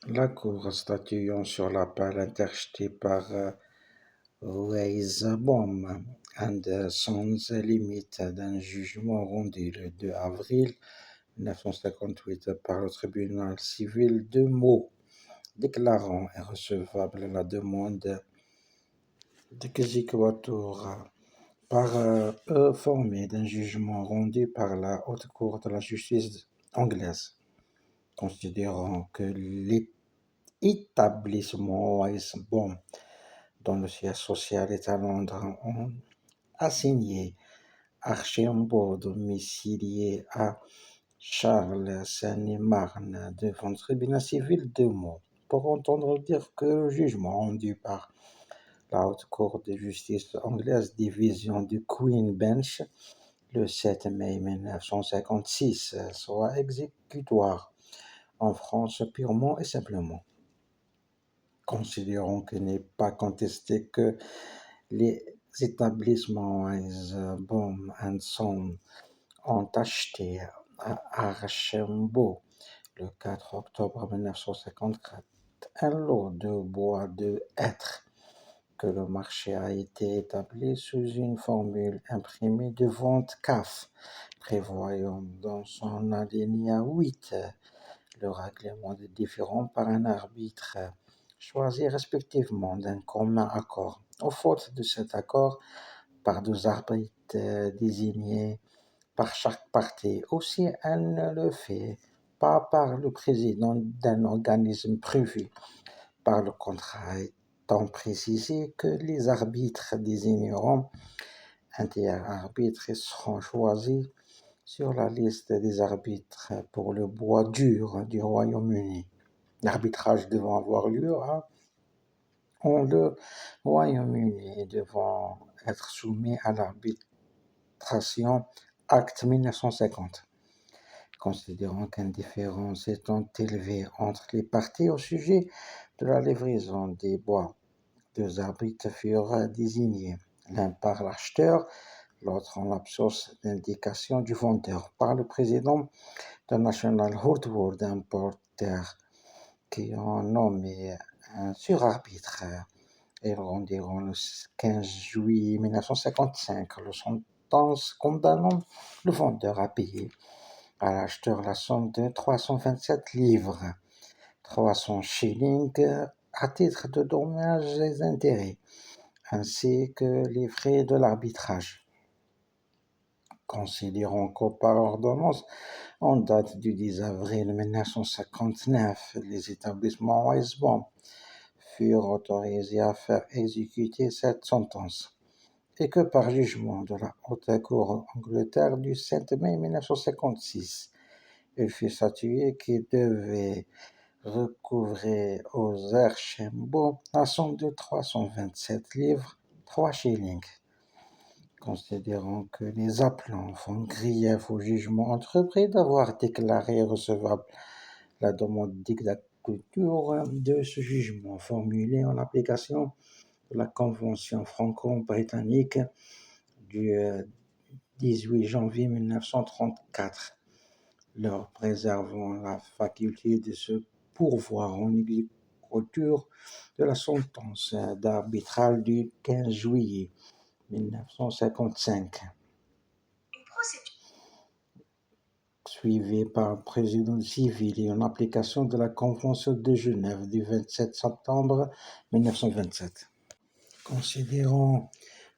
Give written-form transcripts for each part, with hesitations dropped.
La Cour statuant sur l'appel interjeté par Weisbaum and Sons limite d'un jugement rendu le 2 avril 1958 par le tribunal civil de Meaux, déclarant irrecevable la demande d'exécutoire par formée d'un jugement rendu par la Haute Cour de la justice anglaise, considérant que l'établissement Weisbaum, dont le siège social est à Londres, ont assigné Archambault domicilié à Charles, Seine-et-Marne, devant le tribunal civil de Meaux, pour entendre dire que le jugement rendu par la Haute Cour de justice anglaise, division du Queen Bench, le 7 mai 1956, soit exécutoire en France purement et simplement. Considérant qu'il n'est pas contesté que les établissements Weisbaum and Sons ont acheté à Archambault le 4 octobre 1954 un lot de bois de hêtre, que le marché a été établi sous une formule imprimée de vente CAF, prévoyant dans son alinéa 8 le règlement des différends par un arbitre choisi respectivement d'un commun accord. Au faute de cet accord, par deux arbitres désignés par chaque partie. Aussi, elle ne le fait pas par le président d'un organisme prévu par le contrat, étant précisé que les arbitres désigneront un tiers arbitre et seront choisis sur la liste des arbitres pour le bois dur du Royaume-Uni. L'arbitrage devant avoir lieu en le Royaume-Uni et devant être soumis à l'arbitration Acte 1950. Considérant qu'une différence étant élevée entre les parties au sujet de la livraison des bois, deux arbitres furent désignés, l'un par l'acheteur, l'autre en l'absence d'indication du vendeur, par le président de National Hardwood Importer, qui ont nommé un surarbitre. Ils rendiront le 15 juillet 1955 le sentence condamnant le vendeur à payer à l'acheteur la somme de 327 livres, 300 shillings à titre de dommages et intérêts, ainsi que les frais de l'arbitrage. Considérant que par ordonnance en date du 10 avril 1959, les établissements Weisbaum furent autorisés à faire exécuter cette sentence, et que par jugement de la Haute Cour d'Angleterre du 7 mai 1956, il fut statué qu'il devait recouvrer aux Archambault la somme de 327 livres, 3 shillings. Considérant que les appelants font grief au jugement entrepris d'avoir déclaré recevable la demande d'exécution de ce jugement formulé en application de la Convention franco-britannique du 18 janvier 1934, leur préservant la faculté de se pourvoir en exécution de la sentence d'arbitrage du 15 juillet 1955, suivie par un président civil et en application de la Convention de Genève du 27 septembre 1927. Considérant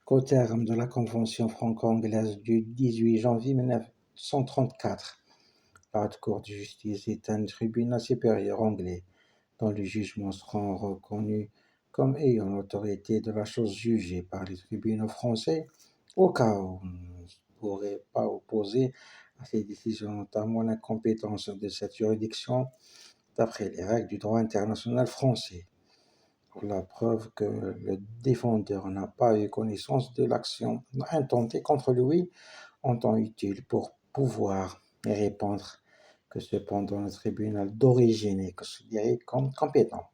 qu'au terme de la Convention franco-anglaise du 18 janvier 1934, la Haute Cour de justice est un tribunal supérieur anglais dont les jugements seront reconnus comme ayant l'autorité de la chose jugée par les tribunaux français, au cas où on ne pourrait pas opposer à ces décisions, notamment l'incompétence de cette juridiction d'après les règles du droit international français, pour la preuve que le défendeur n'a pas eu connaissance de l'action intentée contre lui en temps utile pour pouvoir y répondre, que cependant le tribunal d'origine est considéré comme compétent.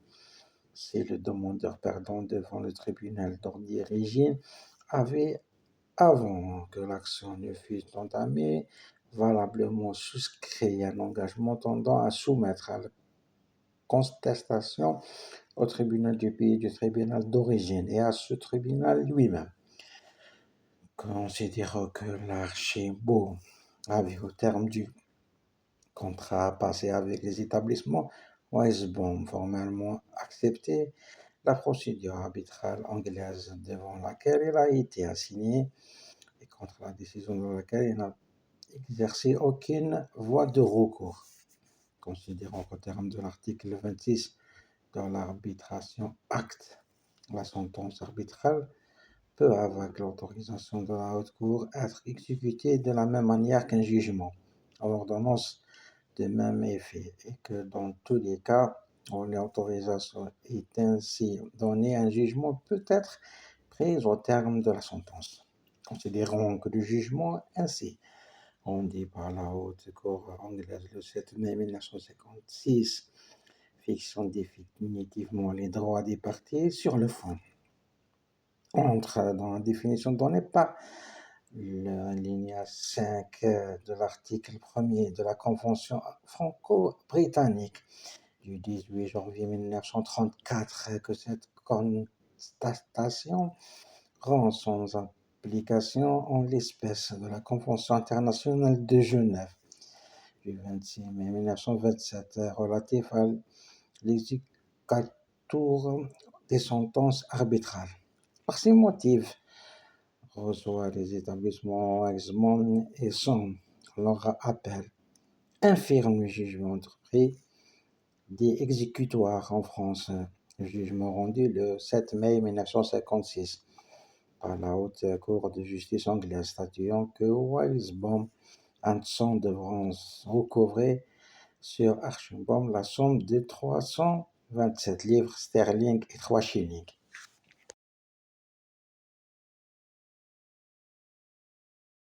Si le demandeur perdant devant le tribunal d'origine avait, avant que l'action ne fût entamée, valablement souscrit un engagement tendant à soumettre à contestation au tribunal du pays du tribunal d'origine et à ce tribunal lui-même. Considérant que l'Archimbaud avait au terme du contrat passé avec les établissements Weisbaum formellement accepté la procédure arbitrale anglaise devant laquelle il a été assigné et contre la décision de laquelle il n'a exercé aucune voie de recours. Considérant qu'au terme de l'article 26 de l'arbitration acte, la sentence arbitrale peut, avec l'autorisation de la Haute Cour, être exécutée de la même manière qu'un jugement, en ordonnance de même effet, et que dans tous les cas où l'autorisation est ainsi donnée, un jugement peut être pris au terme de la sentence. Considérons que le jugement ainsi rendu par la Haute Cour anglaise le 7 mai 1956 fixant définitivement les droits des parties sur le fond entre dans la définition donnée par l'alinéa 5 de l'article 1er de la Convention franco-britannique du 18 janvier 1934 que cette constatation rend sans application en l'espèce de la Convention internationale de Genève du 26 mai 1927 relative à l'exécutoire des sentences arbitrales. Par ces motifs, reçoit les établissements Weismann et son leur appel infirme le jugement entrepris des exécutoires en France, le jugement rendu le 7 mai 1956 par la Haute Cour de justice anglaise statuant que Weisbaum et Son devront recouvrer sur Archimbaud la somme de 327 livres sterling et 3 shillings.